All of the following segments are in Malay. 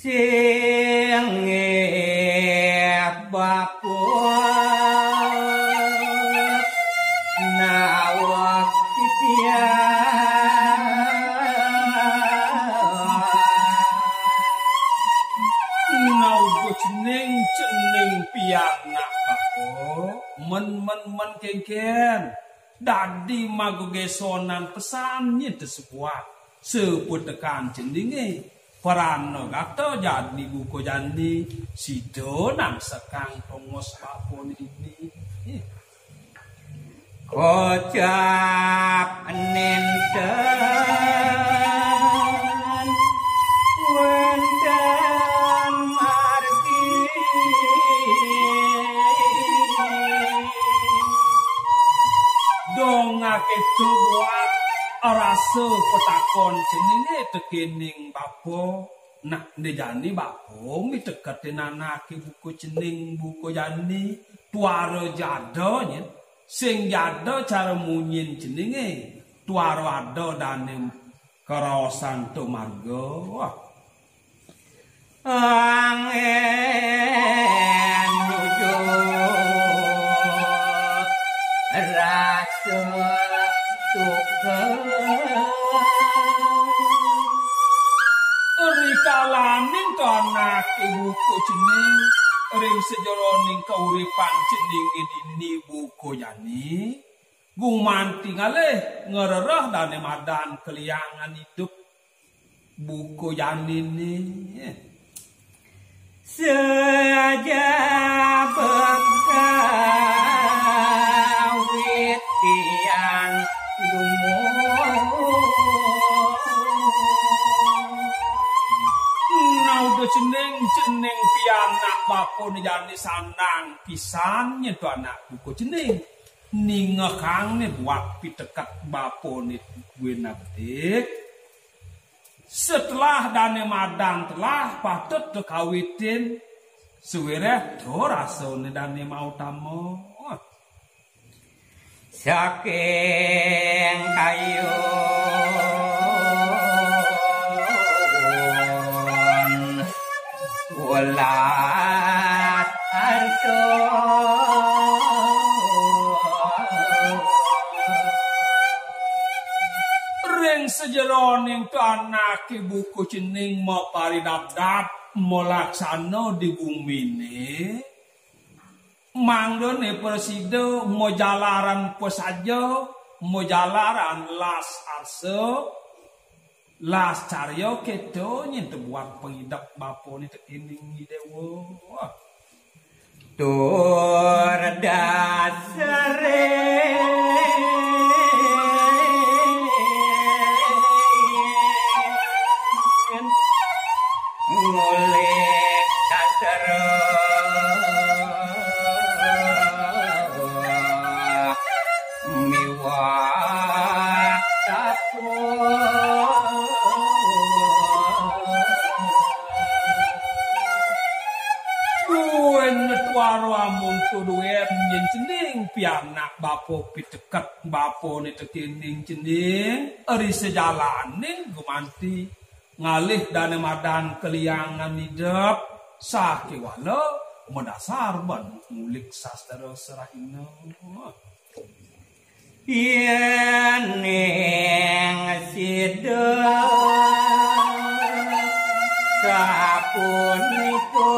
sing bapot nawak titian naugo ceneng pianak bako men kengken dadi magogesonan pesannya tersebut seputekan cendinge parano gato jadi buko jandi sido nang sekang pongos bapon ini kocap nenten wenten margi dongake buat rasa petakon jenenge tekening bapo nak ndejani bapo mi deketin anak buku jeneng buku jani tuara jadonya sing jado cara munyin jenenge tuara ado danem karosan tumargo angen nyujud rasa rikalaning to anak ibuku jeneng ring sejeroning kauripan jeneng ini buku yani gumanti ngalih ngererah dane madan keliangan hidup buku yani ini saja bekawit tiang naudo ceneng pianak bapon jani sandang pisannya tu anak buku ceneng ningekang buat pitekat bapon itu gue nabdik setelah dane madang telah patut dekawitin suwireh do rasone dane mau tamo saking kayu walat arto ring sejeroning tu anak ibuku cening mau paridap-dap mau laksana di bumi ini manggone presido mau jalaran pesajo mau jalaran las arso las caryo kedo nyente buat pengidap bapon itu ini dewo tur dasare ngoleh kasaro miwah tapo tuaro amun tuduet nyen cening pianak bapo pitekat bapo ni tekening cening eri sejalaning gumanti ngalih dane madan keliangan hidup saki wala mendasar ban ngulik sastra serahina yen ning sido sapuniko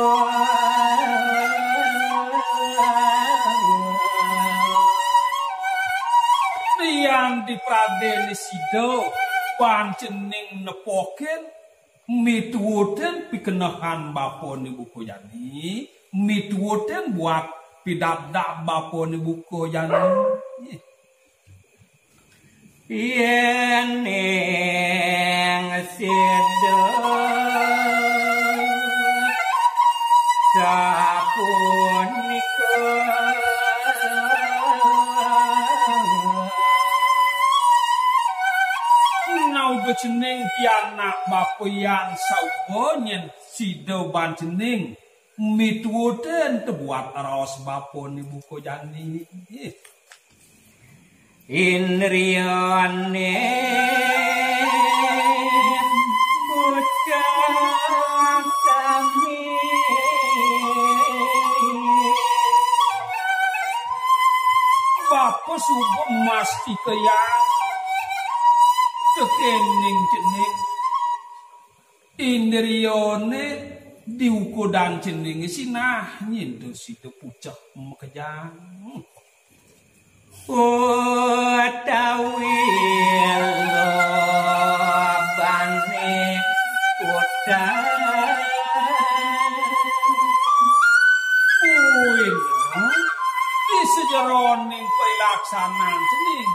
yang di Pradeni Sido pancening nepoken mituwuten pikenahan bapon ibuku jani mituwuten buat pidabdak bapon ibuku jani yen ning sido sapuniko jeneng pianak bapoyan sauponyen sido ban jeneng mituwuten tebuat raos bapon ibuku jani indriyane bocah bapo subo masti keyang tekening cening indrione diukudan cening sinah nyindo sido pucah mekejang Tawilo bane udan di sejeroning pelaksanaan cening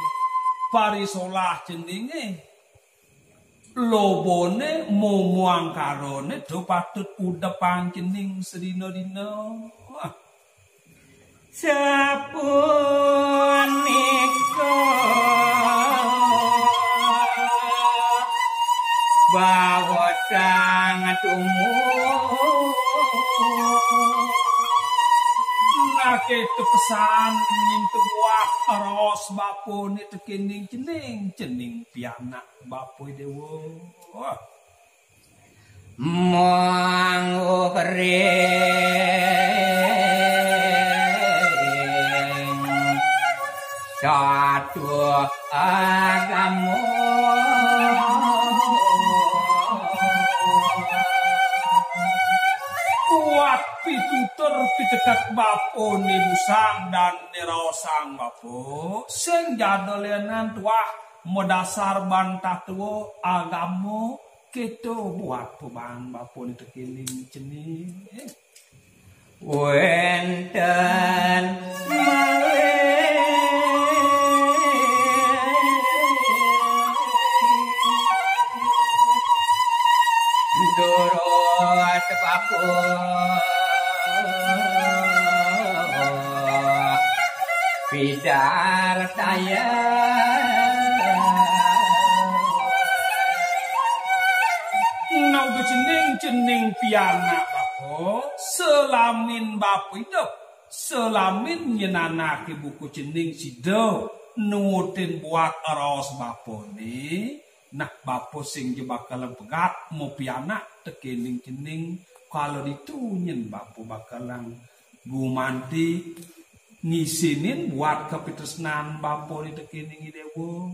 parisolah ceninge lobone momuang karone do patut udepang cening sedina-dina sapunika bawa sangat nake pesan nyintu buah aros bapo ni tekening cening pianak bapo dewo mong satu agama kuat pitutur pitekat bapo ni busang dan niraosang bapo sing jadalenan tuah modasar bantah tuwa agama keto buat pebang bapo ni tekening cening wenten Durot papo pidar saya naudo cening pianak bapo selamin bapo hidup selamin nyenanake buku cening sido nutin buat aros bapo ni nak bapo sing bakalan pegat mau pianak tekening cening kalau ditunyen bapo bakalan gumanti ngisinin buat kapitresnan bapo di tekening dewo